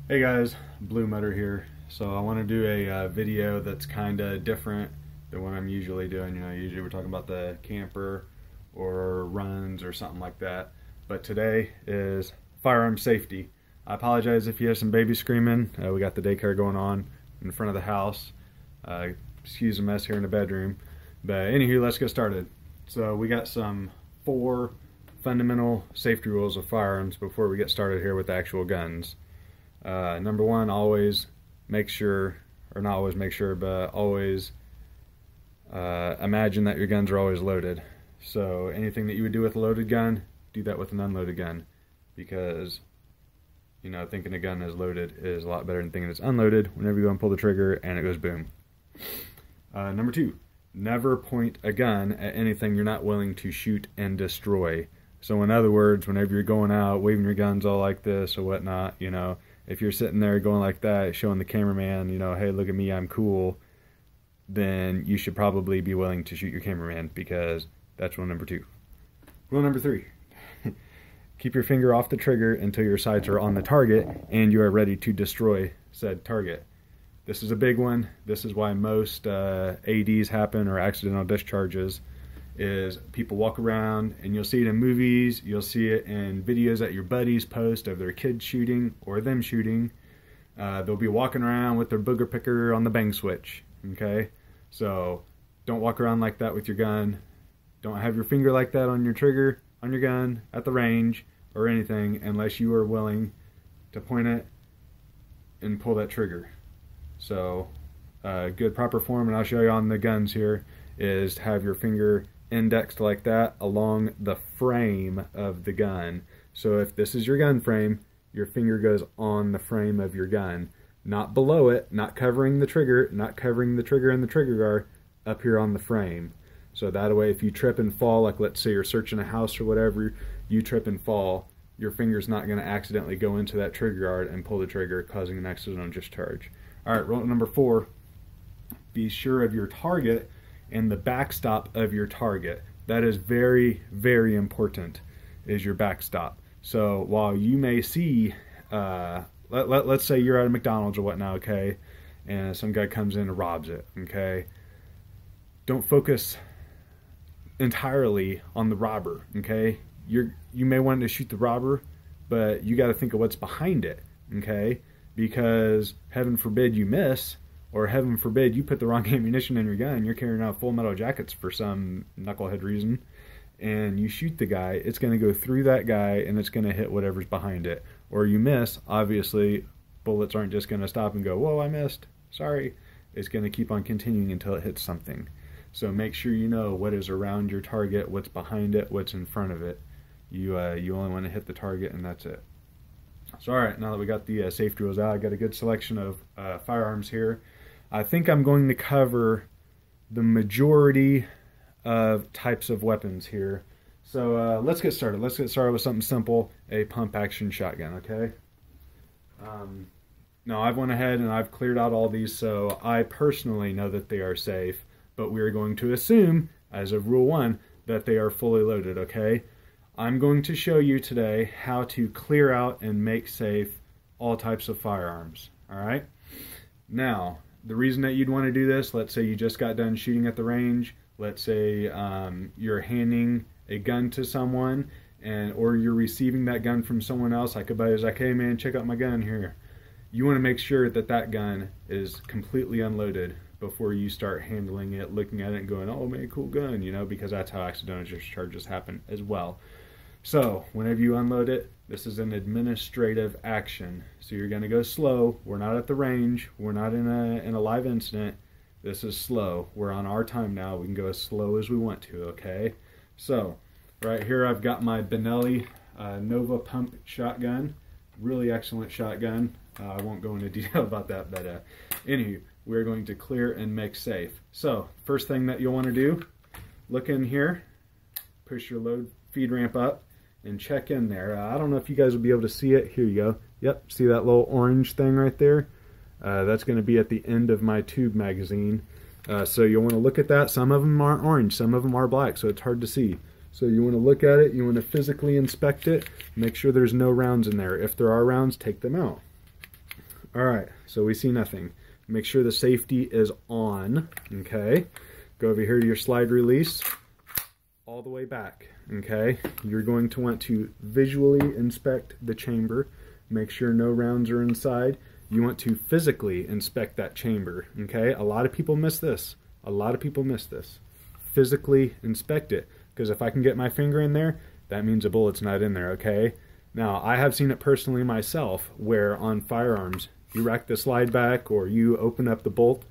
Hey guys, Blue Mutter here. So I want to do a video that's kind of different than what I'm usually doing. Usually we're talking about the camper or runs or something like that. But today is firearm safety. I apologize if you hear some babies screaming. We got the daycare going on in front of the house. Excuse the mess here in the bedroom. But anywho, let's get started. So we got some 4 fundamental safety rules of firearms before we get started here with the actual guns. Number 1, always make sure, or not always make sure, but always imagine that your guns are always loaded. So anything that you would do with a loaded gun, do that with an unloaded gun, because thinking a gun is loaded is a lot better than thinking it's unloaded whenever you go and pull the trigger and it goes boom. Number 2, never point a gun at anything you're not willing to shoot and destroy. So in other words, whenever you're going out waving your guns all like this or whatnot, if you're sitting there going like that, showing the cameraman, hey, look at me, I'm cool, then you should probably be willing to shoot your cameraman, because that's rule number 2. Rule number 3, keep your finger off the trigger until your sights are on the target and you are ready to destroy said target. This is a big one. This is why most ADs happen, or accidental discharges, is people walk around, and you'll see it in movies, you'll see it in videos that your buddies post of their kids shooting or them shooting. They'll be walking around with their booger picker on the bang switch, okay? So don't walk around like that with your gun. Don't have your finger like that on your trigger, on your gun, at the range, or anything, unless you are willing to point it and pull that trigger. So good proper form, and I'll show you on the guns here, is to have your finger indexed like that along the frame of the gun. So if this is your gun frame, your finger goes on the frame of your gun, not below it, not covering the trigger, not covering the trigger and the trigger guard, up here on the frame. So that way, if you trip and fall, like let's say you're searching a house or whatever, you trip and fall, your finger's not going to accidentally go into that trigger guard and pull the trigger, causing an accidental discharge. All right, rule number 4, be sure of your target and the backstop of your target. That is very, very important, is your backstop. So while you may see, let's say you're at a McDonald's or whatnot, okay, and some guy comes in and robs it, okay, don't focus entirely on the robber, okay? You may want to shoot the robber, but you got to think of what's behind it, okay? Because heaven forbid you miss, or heaven forbid you put the wrong ammunition in your gun, you're carrying out full metal jackets for some knucklehead reason, and you shoot the guy, it's going to go through that guy and it's going to hit whatever's behind it. Or you miss, obviously bullets aren't just going to stop and go, whoa, I missed, sorry. It's going to keep on continuing until it hits something. So make sure you know what is around your target, what's behind it, what's in front of it. You only want to hit the target, and that's it. So alright, now that we got the safety rules out, I got a good selection of firearms here. I think I'm going to cover the majority of types of weapons here. So let's get started. Let's get started with something simple, a pump action shotgun, okay? Now I've went ahead and I've cleared out all these, so I personally know that they are safe, but we're going to assume, as of rule 1, that they are fully loaded, okay? I'm going to show you today how to clear out and make safe all types of firearms, alright? Now, the reason that you'd want to do this, let's say you just got done shooting at the range, let's say you're handing a gun to someone, or you're receiving that gun from someone else, like a buddy's like, hey man, check out my gun here. You want to make sure that that gun is completely unloaded before you start handling it, looking at it and going, oh man, cool gun, because that's how accidental discharges happen as well. So whenever you unload it, this is an administrative action. So you're going to go slow. We're not at the range. We're not in a live incident. This is slow. We're on our time now. We can go as slow as we want to, okay? So right here I've got my Benelli Nova pump shotgun. Really excellent shotgun. I won't go into detail about that, but anywho, we're going to clear and make safe. So first thing that you'll want to do, look in here, push your load feed ramp up, and check in there. I don't know if you guys will be able to see it. Here you go. Yep, see that little orange thing right there? That's going to be at the end of my tube magazine. So you'll want to look at that. Some of them are orange, some of them are black, so it's hard to see. So you want to look at it, you want to physically inspect it, make sure there's no rounds in there. If there are rounds, take them out. All right, so we see nothing. Make sure the safety is on, okay? Go over here to your slide release, all the way back, okay? You're going to want to visually inspect the chamber. Make sure no rounds are inside. You want to physically inspect that chamber, okay? A lot of people miss this. A lot of people miss this. Physically inspect it, because if I can get my finger in there, that means a bullet's not in there, okay? Now, I have seen it personally myself, where on firearms, you rack the slide back or you open up the bolt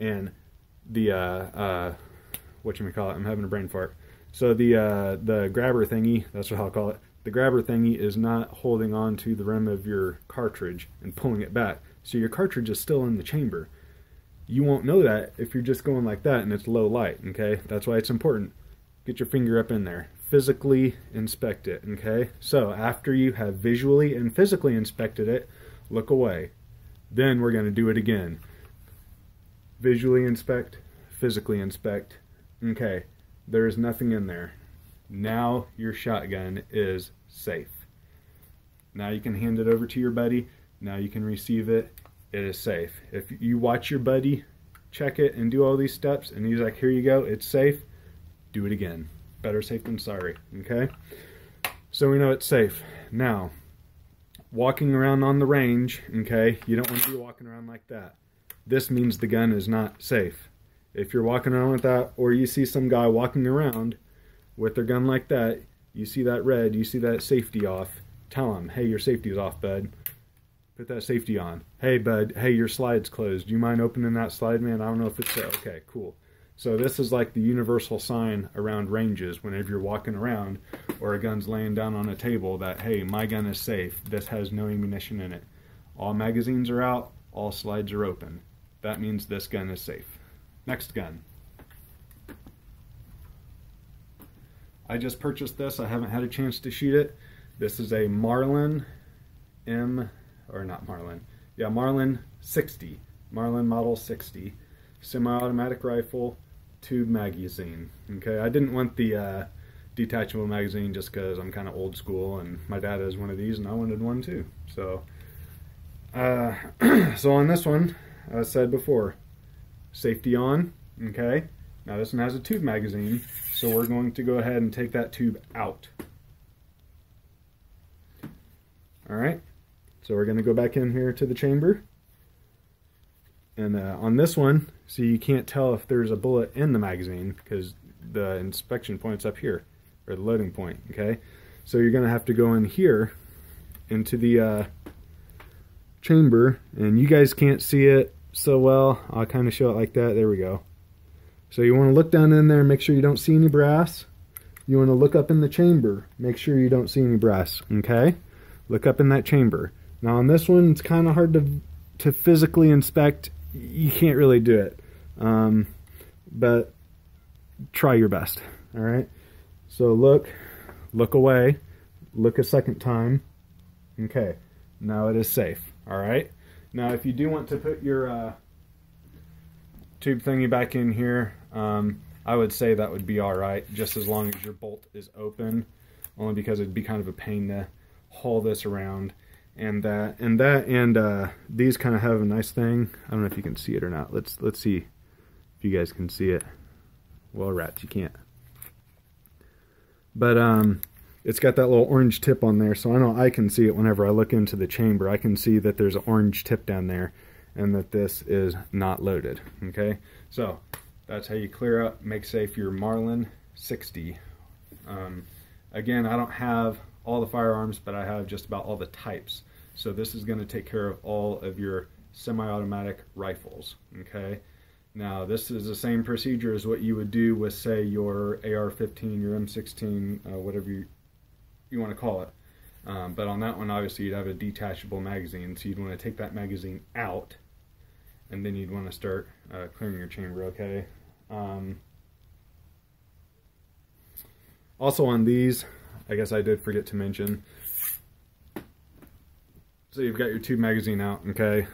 and the, whatchamacallit, I'm having a brain fart. So the grabber thingy, that's what I'll call it, the grabber thingy is not holding on to the rim of your cartridge and pulling it back. So your cartridge is still in the chamber. You won't know that if you're just going like that and it's low light, okay? That's why it's important. Get your finger up in there. Physically inspect it, okay? So after you have visually and physically inspected it, look away. Then we're going to do it again. Visually inspect, physically inspect. Okay, there is nothing in there. Now your shotgun is safe. Now you can hand it over to your buddy. Now you can receive it. It is safe. If you watch your buddy check it and do all these steps and he's like, here you go, it's safe, do it again. Better safe than sorry, okay? So we know it's safe. Now, walking around on the range, okay, you don't want to be walking around like that. This means the gun is not safe. If you're walking around with that, or you see some guy walking around with their gun like that, you see that red, you see that safety off, tell him, hey, your safety's off, bud. Put that safety on. Hey, bud, hey, your slide's closed. Do you mind opening that slide, man? I don't know if it's okay, cool. So this is like the universal sign around ranges whenever you're walking around or a gun's laying down on a table that, hey, my gun is safe. This has no ammunition in it. All magazines are out. All slides are open. That means this gun is safe. Next gun. I just purchased this. I haven't had a chance to shoot it. This is a Marlin Marlin 60. Marlin Model 60. Semi-automatic rifle, tube magazine. Okay, I didn't want the detachable magazine just because I'm kind of old school and my dad has one of these and I wanted one too. So, so on this one, as I said before, safety on. Okay, now this one has a tube magazine, so we're going to go ahead and take that tube out. All right, so we're going to go back in here to the chamber. And on this one, see, you can't tell if there's a bullet in the magazine because the inspection point's up here, or the loading point, okay? So you're going to have to go in here into the chamber, and you guys can't see it so well. I'll kind of show it like that. There we go. So you want to look down in there, make sure you don't see any brass. You want to look up in the chamber, make sure you don't see any brass, okay? Look up in that chamber. Now on this one, it's kind of hard to physically inspect. You can't really do it, but try your best. All right, so look away, look a second time. Okay, now it is safe. All right, now if you do want to put your tube thingy back in here, I would say that would be all right, just as long as your bolt is open, only because it'd be kind of a pain to haul this around. And these kind of have a nice thing. I don't know if you can see it or not. Let's see if you guys can see it. Well, rats, you can't. But it's got that little orange tip on there, so I know I can see it whenever I look into the chamber. I can see that there's an orange tip down there and that this is not loaded. Okay, so that's how you clear up, make safe your Marlin 60. Again, I don't have all the firearms, but I have just about all the types. So this is going to take care of all of your semi-automatic rifles, okay? Now this is the same procedure as what you would do with, say, your AR-15, your M16, whatever you want to call it. But on that one, obviously, you'd have a detachable magazine, so you'd want to take that magazine out, and then you'd want to start clearing your chamber, okay? Also on these, I guess I did forget to mention, so you've got your tube magazine out, okay?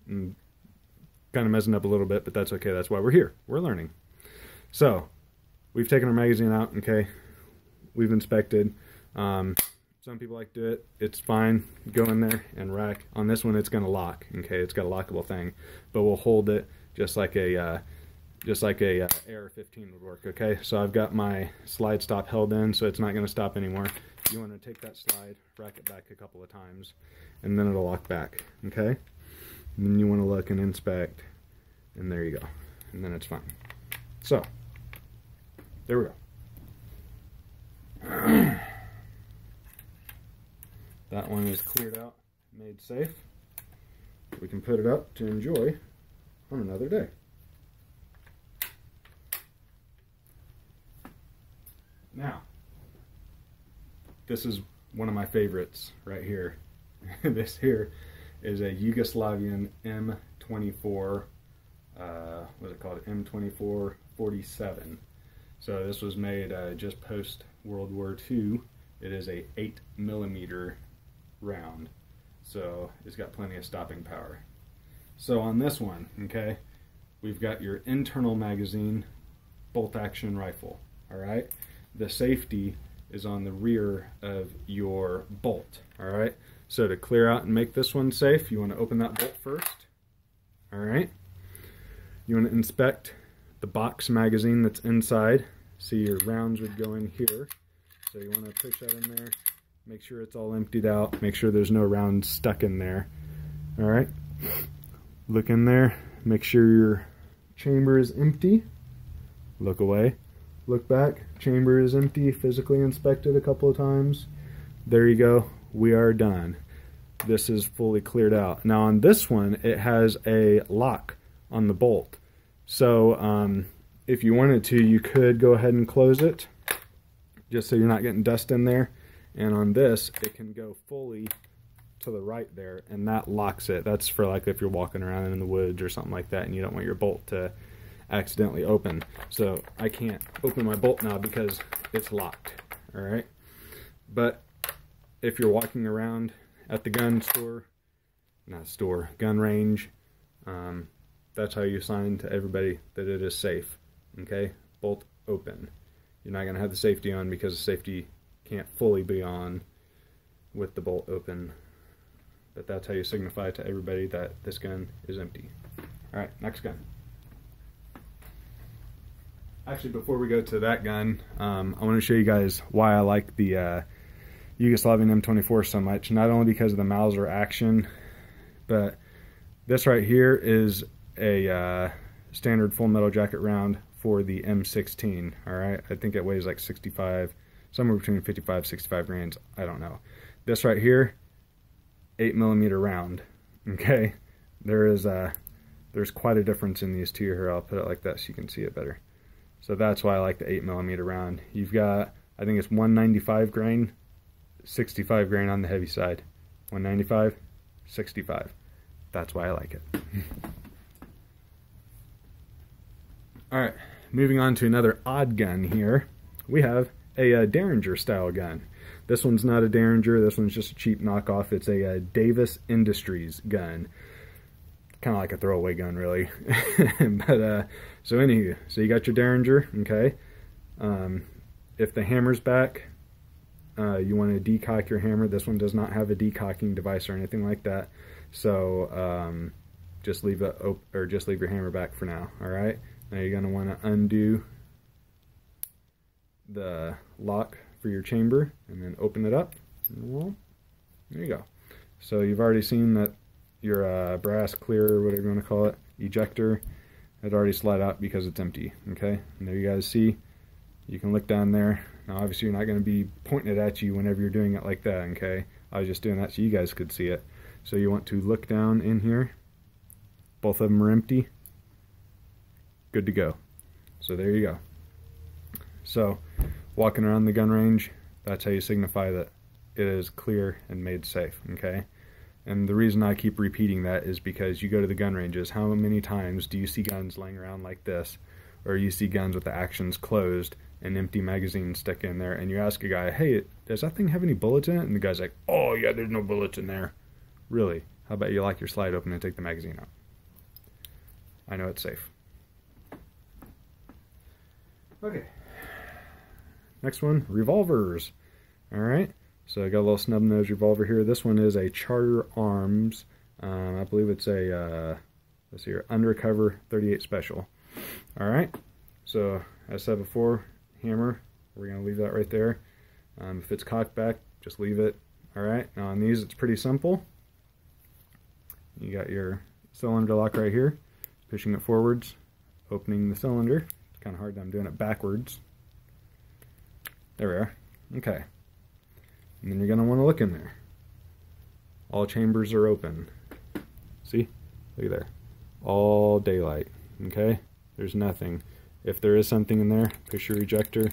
Kind of messing up a little bit, but that's okay. That's why we're here. We're learning. So we've taken our magazine out, okay? We've inspected. So Some people like to do it. It's fine. Go in there and rack. On this one, it's going to lock. Okay, it's got a lockable thing, but we'll hold it just like a AR-15 would work. Okay, so I've got my slide stop held in, so it's not going to stop anymore. You want to take that slide, rack it back a couple of times, and then it'll lock back. Okay, and then you want to look and inspect, and there you go, and then it's fine. So there we go. That one is cleared out, made safe. We can put it up to enjoy on another day. Now, this is one of my favorites right here. This here is a Yugoslavian M24, what's it called? M24 47. So this was made just post World War II. It is a 8mm round, so it's got plenty of stopping power. So on this one, okay, we've got your internal magazine bolt action rifle. All right, the safety is on the rear of your bolt. All right, so to clear out and make this one safe, you want to open that bolt first. All right, you want to inspect the box magazine that's inside. See, your rounds would go in here, so you want to push that in there, make sure it's all emptied out, make sure there's no rounds stuck in there. All right, look in there, make sure your chamber is empty, look away, look back, chamber is empty, physically inspect it a couple of times. There you go, we are done. This is fully cleared out. Now on this one, it has a lock on the bolt, so if you wanted to, you could go ahead and close it, just so you're not getting dust in there. And on this, it can go fully to the right there, and that locks it. That's for like if you're walking around in the woods or something like that, and you don't want your bolt to accidentally open. So I can't open my bolt now because it's locked, all right? But if you're walking around at the gun range, that's how you sign to everybody that it is safe. Okay, bolt open. You're not going to have the safety on because the safety can't fully be on with the bolt open. But that's how you signify to everybody that this gun is empty. Alright, next gun. Actually, before we go to that gun, I want to show you guys why I like the Yugoslavian M24 so much. Not only because of the Mauser action, but this right here is a standard full metal jacket round for the M16. All right, I think it weighs like 65, somewhere between 55 65 grains, I don't know. This right here, 8mm round. Okay, there's quite a difference in these two here. I'll put it like that so you can see it better. So that's why I like the 8mm round. You've got, I think it's 195 grain, 65 grain on the heavy side. 195, 65. That's why I like it. Alright, moving on to another odd gun here. We have a Derringer style gun. This one's not a Derringer, this one's just a cheap knockoff. It's a Davis Industries gun. Kind of like a throwaway gun, really. But, so anywho, so you got your Derringer, okay. If the hammer's back, you want to decock your hammer. This one does not have a decocking device or anything like that. So, just leave it open, or just leave your hammer back for now, alright. Now you're going to want to undo the lock for your chamber and then open it up. Well, there you go. So you've already seen that your brass clear, or whatever you want to call it, ejector, had already slid out because it's empty. Okay, and there you guys see, you can look down there. Now obviously you're not going to be pointing it at you whenever you're doing it like that, okay? I was just doing that so you guys could see it. So you want to look down in here. Both of them are empty. Good to go. So there you go. So walking around the gun range, that's how you signify that it is clear and made safe, okay? And the reason I keep repeating that is because you go to the gun ranges, how many times do you see guns laying around like this, or you see guns with the actions closed and empty magazines stuck in there, and you ask a guy, hey, does that thing have any bullets in it? And the guy's like, oh yeah, there's no bullets in there. Really? How about you lock your slide open and take the magazine out? I know it's safe. Okay. Next one, revolvers. Alright, So I got a little snub nose revolver here. This one is a Charter Arms. I believe it's a let's see here, Undercover 38 Special. All right. So as I said before, hammer. We're gonna leave that right there. If it's cocked back, just leave it. All right. Now on these, it's pretty simple. You got your cylinder lock right here. Pushing it forwards, opening the cylinder. It's kind of hard that I'm doing it backwards. There we are. Okay. And then you're going to want to look in there. All chambers are open. See? Look at there. All daylight. Okay? There's nothing. If there is something in there, push your ejector.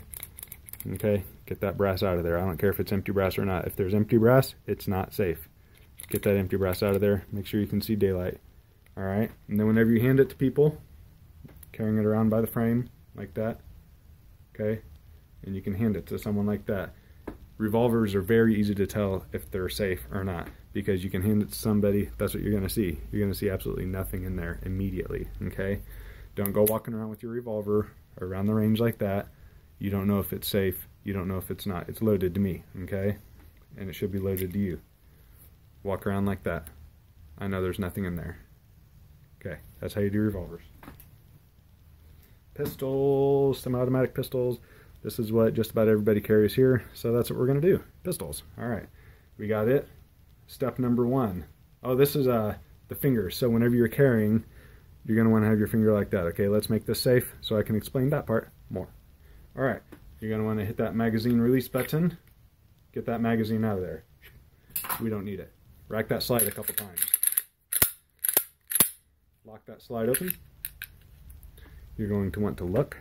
Okay? Get that brass out of there. I don't care if it's empty brass or not. If there's empty brass, it's not safe. Get that empty brass out of there. Make sure you can see daylight. Alright? And then whenever you hand it to people, carrying it around by the frame, like that. Okay? And you can hand it to someone like that. Revolvers are very easy to tell if they're safe or not, because you can hand it to somebody, that's what you're going to see. You're going to see absolutely nothing in there immediately. Okay? Don't go walking around with your revolver around the range like that. You don't know if it's safe. You don't know if it's not. It's loaded to me. Okay? And it should be loaded to you. Walk around like that. I know there's nothing in there. Okay, that's how you do revolvers. Pistols, semi-automatic pistols. This is what just about everybody carries here, so that's what we're going to do. Pistols. All right, we got it. Step number 1. Oh, this is the finger. So whenever you're carrying, you're going to want to have your finger like that. Okay, let's make this safe so I can explain that part more. All right, you're going to want to hit that magazine release button. Get that magazine out of there. We don't need it. Rack that slide a couple times. Lock that slide open. You're going to want to look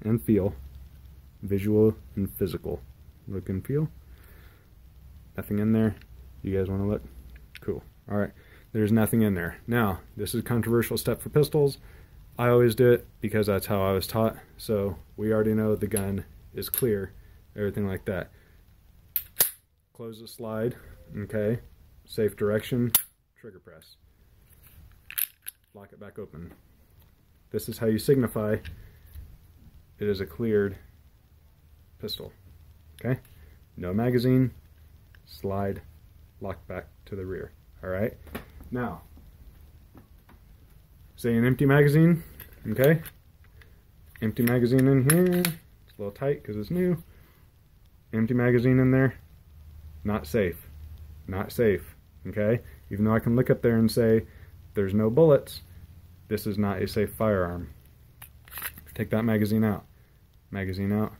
and feel, visual and physical. Look and feel. Nothing in there. You guys want to look? Cool. All right. There's nothing in there. Now, this is a controversial step for pistols. I always do it because that's how I was taught. So we already know the gun is clear, everything like that. Close the slide. Okay. Safe direction. Trigger press. Lock it back open. This is how you signify it is a cleared pistol. Okay? No magazine, slide, lock back to the rear. Alright? Now, say an empty magazine. Okay? Empty magazine in here. It's a little tight because it's new. Empty magazine in there. Not safe. Not safe. Okay? Even though I can look up there and say, there's no bullets, this is not a safe firearm. Take that magazine out. Magazine out.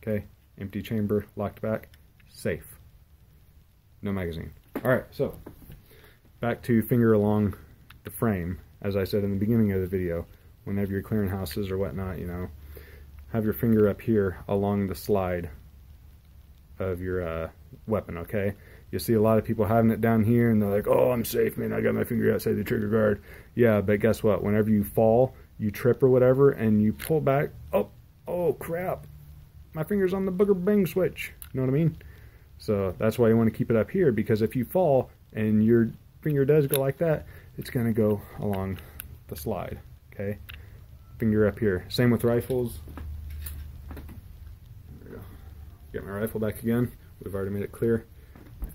Okay, empty chamber, locked back, safe. No magazine. Alright, so back to finger along the frame. As I said in the beginning of the video, whenever you're clearing houses or whatnot, you know, have your finger up here along the slide of your weapon, okay? You see a lot of people having it down here and they're like, oh, I'm safe, man, I got my finger outside the trigger guard. Yeah, but guess what? Whenever you fall, you trip or whatever, and you pull back, oh crap, my finger's on the booger bang switch. You know what I mean? So that's why you want to keep it up here, because if you fall and your finger does go like that, it's going to go along the slide, okay? Finger up here. Same with rifles. There we go. Get my rifle back again. We've already made it clear.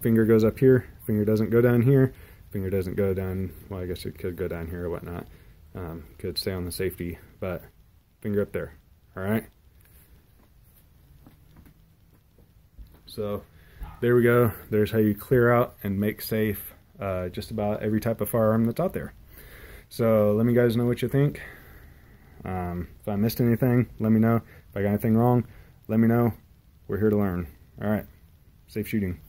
Finger goes up here, finger doesn't go down here, finger doesn't go down, well, I guess it could go down here or whatnot. Could stay on the safety, but finger up there. Alright? So, there we go. There's how you clear out and make safe just about every type of firearm that's out there. So, let me guys know what you think. If I missed anything, let me know. If I got anything wrong, let me know. We're here to learn. Alright. Safe shooting.